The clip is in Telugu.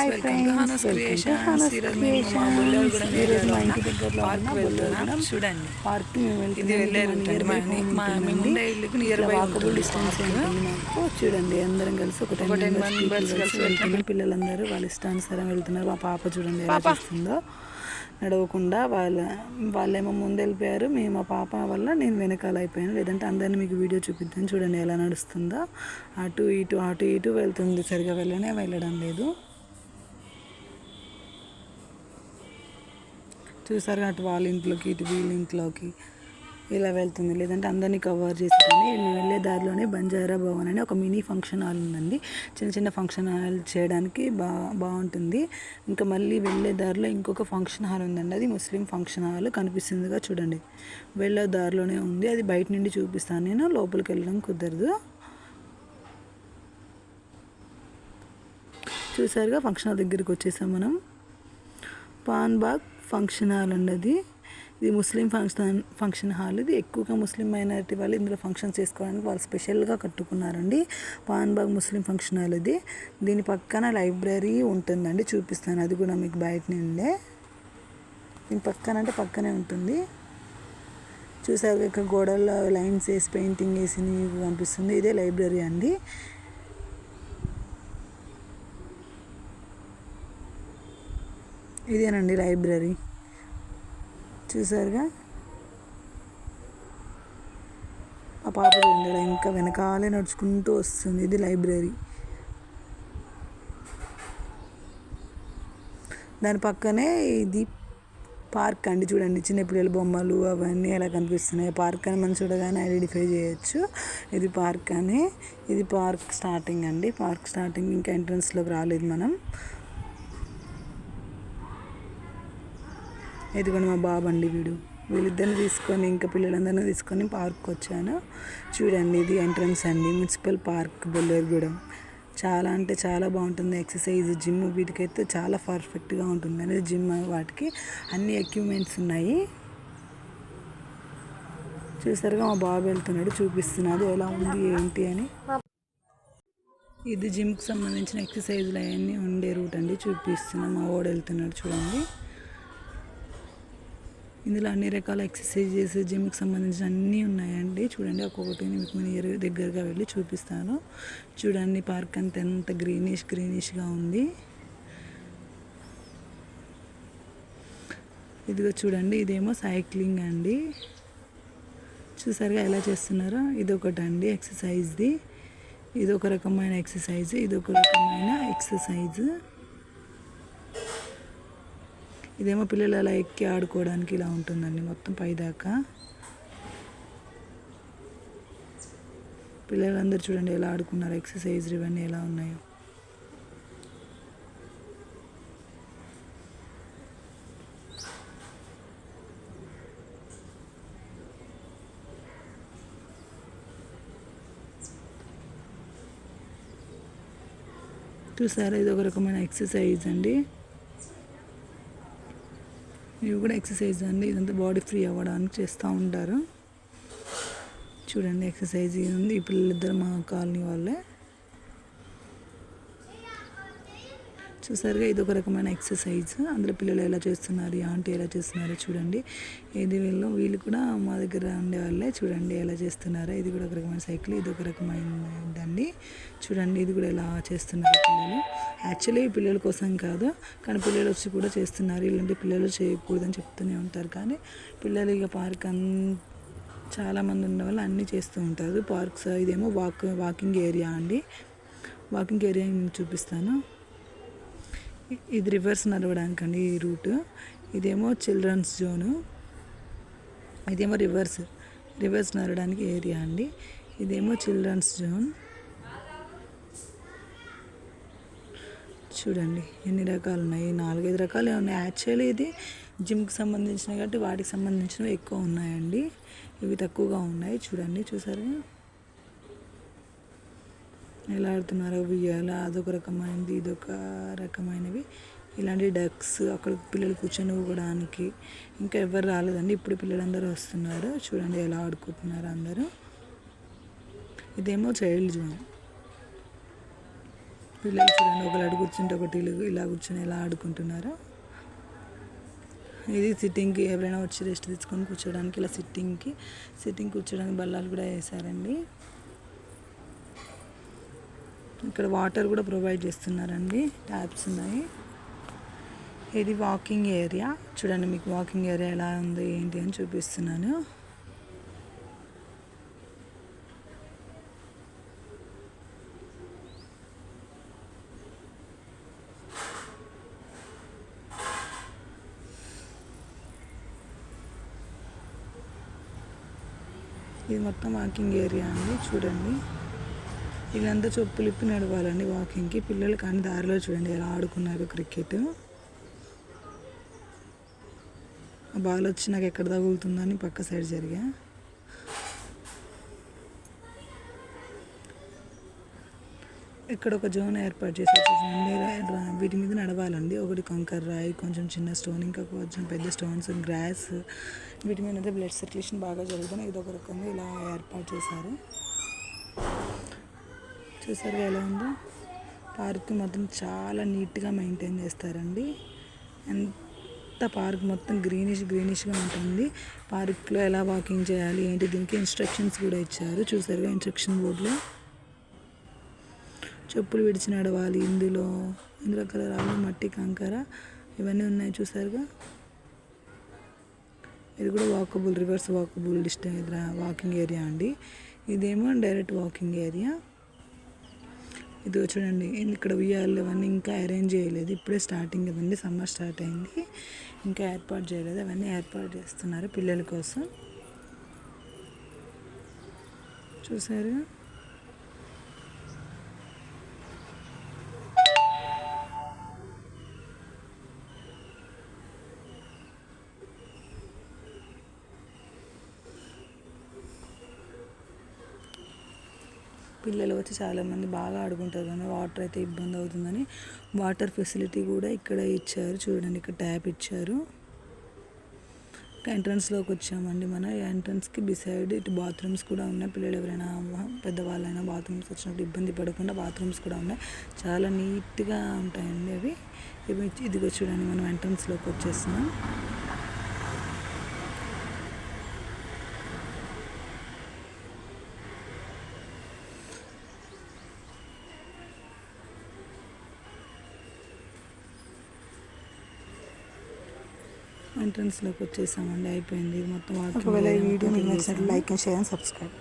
హాయ్ ఫ్రెండ్స్, వెల్కమ్ టు హానస్ క్రియేషన్స్. ఈరోజు మా ఇంటి దగ్గరలో ఉన్న బొల్లూరుగూడెం చూడండి పార్క్ మేము ఇది వెళ్ళే రూట్ అండి. మా మేము ఉండే ఇల్లుకి నియర్ బై వాకబుల్ డిస్టెన్స్ ఉంటుంది మాకు. చూడండి అందరం కలిసి ఒక 10 మెంబర్స్ కలిసి వెళ్తున్నాం. పిల్లలందరూ వాళ్ళ ఇష్టానుసారం వెళ్తున్నారు. మా పాప చూడండి ఎలా చేస్తుందో నడవకుండా. వాళ్ళేమో ముందు వెళ్ళిపోయారు, మేము మా పాప వల్ల నేను వెనకాల అయిపోయాను. లేదంటే అందరినీ మీకు వీడియో చూపిద్దాను. చూడండి ఎలా నడుస్తుందో, అటు ఇటు వెళ్తుంది. సరిగా వెళ్ళడం లేదు. చూసారు అటు వాళ్ళ ఇంట్లోకి ఇటు వీళ్ళ ఇంట్లోకి ఇలా వెళ్తుంది. లేదంటే అందరినీ కవర్ చేసుకొని మేము వెళ్ళే దారిలోనే బంజారా భవన్ అని ఒక మినీ ఫంక్షన్ హాల్ ఉందండి. చిన్న ఫంక్షన్ హాల్ చేయడానికి బాగుంటుంది. ఇంకా మళ్ళీ వెళ్ళే దారిలో ఇంకొక ఫంక్షన్ హాల్ ఉందండి. అది ముస్లిం ఫంక్షన్ హాల్ కనిపిస్తుందిగా చూడండి. వెళ్ళే దారిలోనే ఉంది. అది బయట నుండి చూపిస్తాను నేను, లోపలికి వెళ్ళడం కుదరదు. చూసారుగా ఫంక్షన్ హాల్ దగ్గరికి వచ్చేసాం మనం. పాన్బాగ్ ఫంక్షన్ హాల్ అండి. ఇది ముస్లిం ఫంక్షన్ హాల్. ఇది ఎక్కువగా ముస్లిం మైనారిటీ వాళ్ళు ఇందులో ఫంక్షన్ చేసుకోవడానికి వాళ్ళు స్పెషల్గా కట్టుకున్నారండి. పాన్బాగ్ ముస్లిం ఫంక్షన్ హాల్ ఇది. దీని పక్కన లైబ్రరీ ఉంటుందండి, చూపిస్తాను. అది కూడా మీకు బయట నుండే దీని పక్కనే ఉంటుంది. చూసారు ఇక్కడ గోడల్లో లైన్స్ వేసి పెయింటింగ్ వేసి కనిపిస్తుంది. ఇదే లైబ్రరీ అండి. ఇదేనండి లైబ్రరీ, చూసారుగా. ఆ పాప చూడండి ఇంకా వెనకాలే నడుచుకుంటూ వస్తుంది. ఇది లైబ్రరీ. దాని పక్కనే ఇది పార్క్ అండి. చూడండి చిన్నపిల్లల బొమ్మలు అవన్నీ ఎలా కనిపిస్తున్నాయి. పార్క్ అని మనం చూడగానే ఐడెంటిఫై చేయొచ్చు ఇది పార్క్ అని. ఇది పార్క్ స్టార్టింగ్ అండి. పార్క్ స్టార్టింగ్, ఇంకా ఎంట్రన్స్లోకి రాలేదు మనం. ఇదిగోండి మా బాబు అండి వీళ్ళిద్దరిని తీసుకొని, ఇంకా పిల్లలందరినీ తీసుకొని పార్క్కి వచ్చాను. చూడండి ఇది ఎంట్రన్స్ అండి. Municipal park Bollurugudem. చాలా అంటే చాలా బాగుంటుంది. ఎక్సర్సైజ్, జిమ్ వీటికైతే చాలా పర్ఫెక్ట్గా ఉంటుంది అనేది. జిమ్ వాటికి అన్ని ఎక్విప్మెంట్స్ ఉన్నాయి. చూసారుగా మా బాబు వెళ్తున్నాడు, చూపిస్తున్నాడు ఎలా ఉంది ఏంటి అని. ఇది జిమ్కి సంబంధించిన ఎక్సర్సైజ్లు అవన్నీ ఉండే రూట్ అండి, చూపిస్తున్నాం. మా వాడు వెళ్తున్నాడు చూడండి. ఇందులో అన్ని రకాల ఎక్సర్సైజెస్, జిమ్కి సంబంధించిన అన్నీ ఉన్నాయండి. చూడండి ఒక్కొక్కటి మీకు నేను దగ్గరగా వెళ్ళి చూపిస్తాను. చూడండి పార్క్ అంతా ఎంత గ్రీనిష్గా ఉంది. ఇదిగో చూడండి ఇదేమో సైక్లింగ్ అండి. చూసారుగా ఎలా చేస్తున్నారో. ఇదొకటి అండి ఎక్సర్సైజ్ది. ఇదొక రకమైన ఎక్సర్సైజ్, ఇదొక రకమైన ఎక్సర్సైజ్. ఇదేమో పిల్లలు అలా ఎక్కి ఆడుకోవడానికి ఇలా ఉంటుందండి మొత్తం పైదాకా. పిల్లలందరూ చూడండి ఎలా ఆడుకున్నారు. ఎక్సర్సైజ్ ఇవన్నీ ఎలా ఉన్నాయో. చూసారా ఇది ఒక రకమైన ఎక్సర్సైజ్ అండి. ఇవి కూడా ఎక్సర్సైజ్ అండి. ఇదంతా బాడీ ఫ్రీ అవ్వడానికి చేస్తూ ఉంటారు. చూడండి ఎక్సర్సైజ్ ఉంది. ఈ పిల్లలిద్దరు మా కాలనీ వాళ్ళే. చూసారుగా ఇది ఒక రకమైన ఎక్సర్సైజ్. అందులో పిల్లలు ఎలా చేస్తున్నారు, ఆంటీ ఎలా చేస్తున్నారు చూడండి. ఇది వీళ్ళు కూడా మా దగ్గర ఉండేవాళ్ళే. చూడండి ఎలా చేస్తున్నారో. ఇది కూడా ఒక రకమైన సైకిల్, ఇది ఒక రకమైనదండి. చూడండి ఇది కూడా ఎలా చేస్తున్నారు పిల్లలు. యాక్చువల్లీ పిల్లల కోసం కాదు, కానీ పిల్లలు వచ్చి కూడా చేస్తున్నారు. ఇలాంటి పిల్లలు చేయకూడదని చెప్తూనే ఉంటారు, కానీ పిల్లలు ఇక పార్క్ చాలామంది ఉన్న వాళ్ళు అన్నీ చేస్తూ ఉంటారు. పార్క్స్ ఇదేమో వాకింగ్ ఏరియా అండి. వాకింగ్ ఏరియా నేను చూపిస్తాను. ఇది రివర్స్ నడవడానికి అండి ఈ రూట్. ఇదేమో చిల్డ్రన్స్ జోను. ఇదేమో రివర్స్ నడవడానికి ఏరియా అండి. ఇదేమో చిల్డ్రన్స్ జోన్. చూడండి ఎన్ని రకాలు ఉన్నాయి. 4-5 రకాలే ఉన్నాయి. యాక్చువల్లీ ఇది జిమ్కి సంబంధించినవి కాబట్టి వాటికి సంబంధించినవి ఎక్కువ ఉన్నాయండి. ఇవి తక్కువగా ఉన్నాయి. చూడండి చూసారు ఎలా ఆడుతున్నారో. ఉయ్యాల అదొక రకమైనది, ఇదొక రకమైనవి. ఇలాంటి డక్స్ అక్కడ పిల్లలు కూర్చొని ఊగడానికి. ఇంకా ఎవరు రాలేదండి, ఇప్పుడు పిల్లలందరూ వస్తున్నారు. చూడండి ఎలా ఆడుకుంటున్నారు అందరూ. ఇదేమో చైల్డ్ జోన్. పిల్లలు చూడండి, ఒకరు అడుగు కూర్చుంటే ఒకటి ఇలా కూర్చొని ఎలా ఆడుకుంటున్నారు. ఇది సిట్టింగ్కి ఎవరైనా వచ్చి రెస్ట్ తీసుకొని కూర్చోడానికి, ఇలా సిట్టింగ్ కూర్చోడానికి బల్లాలు కూడా వేసారండి. ఇక్కడ వాటర్ కూడా ప్రొవైడ్ చేస్తున్నారండి, ట్యాప్స్ ఉన్నాయి. ఇది వాకింగ్ ఏరియా చూడండి, మీకు వాకింగ్ ఏరియా ఎలా ఉంది ఏంటి అని చూపిస్తున్నాను. ఇది మొత్తం వాకింగ్ ఏరియా అండి. చూడండి, వీళ్ళంతా చెప్పులు ఇప్పి నడవాలండి వాకింగ్కి. పిల్లలు కానీ దారిలో చూడండి ఎలా ఆడుకున్నారు క్రికెట్. ఆ బాల్ వచ్చి నాకు ఎక్కడ తగులుతుందని పక్క సైడ్ జరిగా. ఇక్కడ ఒక జోన్ ఏర్పాటు చేశారు చూడండి, వీటి మీద నడవాలండి. ఒకటి కంకర్ రాయి, కొంచెం చిన్న స్టోన్, ఇంకా కొంచెం పెద్ద స్టోన్స్, గ్రాస్, వీటి మీద అయితే బ్లడ్ సర్క్యులేషన్ బాగా జరుగుతుంది. ఇది ఒక రకంగా ఇలా ఏర్పాటు చేశారు. చూసారు ఎలా ఉందో. పార్క్ మొత్తం చాలా నీట్గా మెయింటైన్ చేస్తారండి. ఎంత పార్క్ మొత్తం గ్రీనిష్గా ఉంటుంది. పార్క్లో ఎలా వాకింగ్ చేయాలి ఏంటి, దీనికి ఇన్స్ట్రక్షన్స్ కూడా ఇచ్చారు. చూసారుగా ఇన్స్ట్రక్షన్ బోర్డులో. చెప్పులు విడిచి నడవాలి. ఇందులో రాళ్ళు, మట్టి, కంకర ఇవన్నీ ఉన్నాయి చూసారుగా. ఇది కూడా walkable, reverse walkable walking area అండి. ఇదేమో డైరెక్ట్ వాకింగ్ ఏరియా. ఇది చూడండి, ఇక్కడ ఉయ్యాలు అవన్నీ ఇంకా అరేంజ్ చేయలేదు, ఇప్పుడే స్టార్టింగ్ కదండి, సమ్మర్ స్టార్ట్ అయింది, ఇంకా ఏర్పాటు చేయలేదు. అవన్నీ ఏర్పాటు చేస్తున్నారు పిల్లల కోసం. చూసారు. పిల్లలు వచ్చి చాలామంది బాగా ఆడుకుంటారు, కానీ వాటర్ అయితే ఇబ్బంది అవుతుందని వాటర్ ఫెసిలిటీ కూడా ఇక్కడ ఇచ్చారు. చూడండి, ఇక్కడ ట్యాప్ ఇచ్చారు. ఎంట్రన్స్లోకి వచ్చామండి. మన ఎంట్రన్స్కి బిసైడ్ ఇటు బాత్రూమ్స్ కూడా ఉన్నాయి. పిల్లలు ఎవరైనా పెద్దవాళ్ళైనా బాత్రూమ్స్ వచ్చినప్పుడు ఇబ్బంది పడకుండా బాత్రూమ్స్ కూడా ఉన్నాయి. చాలా నీట్గా ఉంటాయండి అవి. ఇదిగో చూడండి, మనం ఎంట్రన్స్లోకి వచ్చేస్తున్నాం. ఎంట్రన్స్లోకి వచ్చేసామండి, అయిపోయింది మొత్తం. ఒకవేళ ఈ వీడియో మీకు నచ్చినట్లయితే like and share and subscribe.